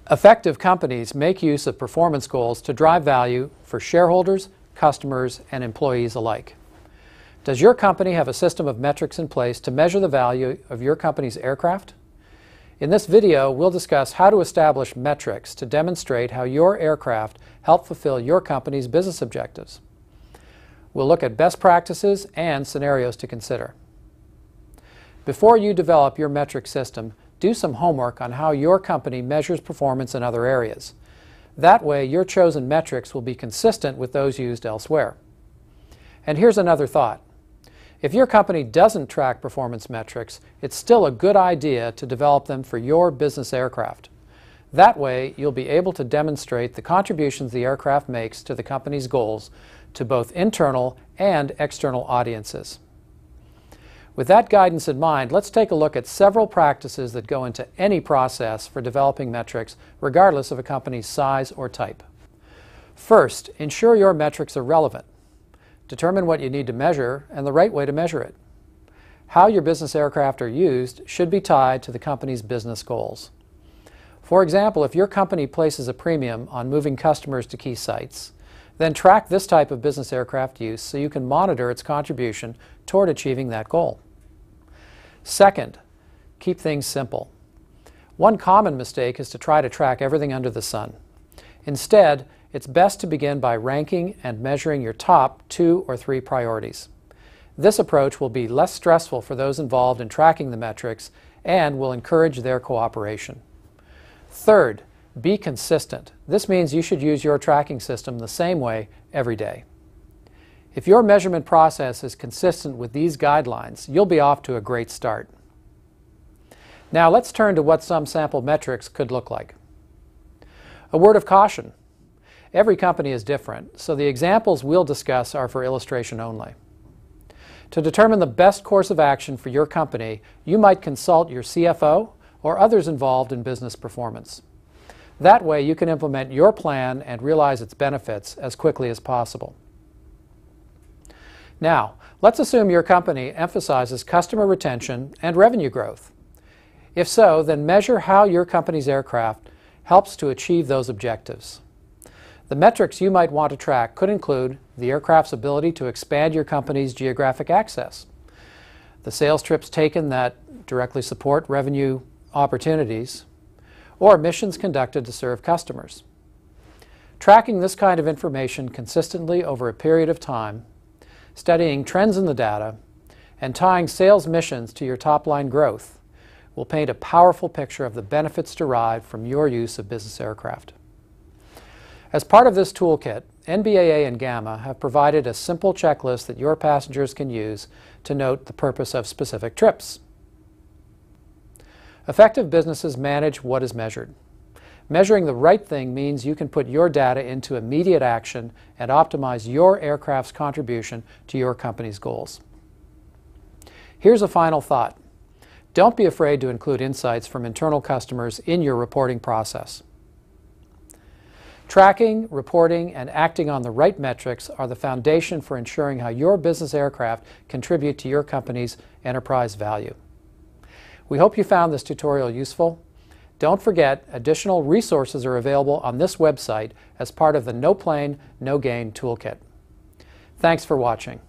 Effective companies make use of performance goals to drive value for shareholders, customers, and employees alike. Does your company have a system of metrics in place to measure the value of your company's aircraft? In this video, we'll discuss how to establish metrics to demonstrate how your aircraft help fulfill your company's business objectives. We'll look at best practices and scenarios to consider. Before you develop your metric system, do some homework on how your company measures performance in other areas. That way, your chosen metrics will be consistent with those used elsewhere. And here's another thought. If your company doesn't track performance metrics, it's still a good idea to develop them for your business aircraft. That way, you'll be able to demonstrate the contributions the aircraft makes to the company's goals to both internal and external audiences. With that guidance in mind, let's take a look at several practices that go into any process for developing metrics, regardless of a company's size or type. First, ensure your metrics are relevant. Determine what you need to measure and the right way to measure it. How your business aircraft are used should be tied to the company's business goals. For example, if your company places a premium on moving customers to key sites, then track this type of business aircraft use so you can monitor its contribution toward achieving that goal. Second, keep things simple. One common mistake is to try to track everything under the sun. Instead, it's best to begin by ranking and measuring your top 2 or 3 priorities. This approach will be less stressful for those involved in tracking the metrics and will encourage their cooperation. Third, be consistent. This means you should use your tracking system the same way every day. If your measurement process is consistent with these guidelines, you'll be off to a great start. Now let's turn to what some sample metrics could look like. A word of caution. Every company is different, so the examples we'll discuss are for illustration only. To determine the best course of action for your company, you might consult your CFO or others involved in business performance. That way you can implement your plan and realize its benefits as quickly as possible. Now, let's assume your company emphasizes customer retention and revenue growth. If so, then measure how your company's aircraft helps to achieve those objectives. The metrics you might want to track could include the aircraft's ability to expand your company's geographic access, the sales trips taken that directly support revenue opportunities, or missions conducted to serve customers. Tracking this kind of information consistently over a period of time, studying trends in the data, and tying sales missions to your top-line growth will paint a powerful picture of the benefits derived from your use of business aircraft. As part of this toolkit, NBAA and GAMA have provided a simple checklist that your passengers can use to note the purpose of specific trips. Effective businesses manage what is measured. Measuring the right thing means you can put your data into immediate action and optimize your aircraft's contribution to your company's goals. Here's a final thought. Don't be afraid to include insights from internal customers in your reporting process. Tracking, reporting, and acting on the right metrics are the foundation for ensuring how your business aircraft contribute to your company's enterprise value. We hope you found this tutorial useful. Don't forget, additional resources are available on this website as part of the No Plane, No Gain toolkit. Thanks for watching.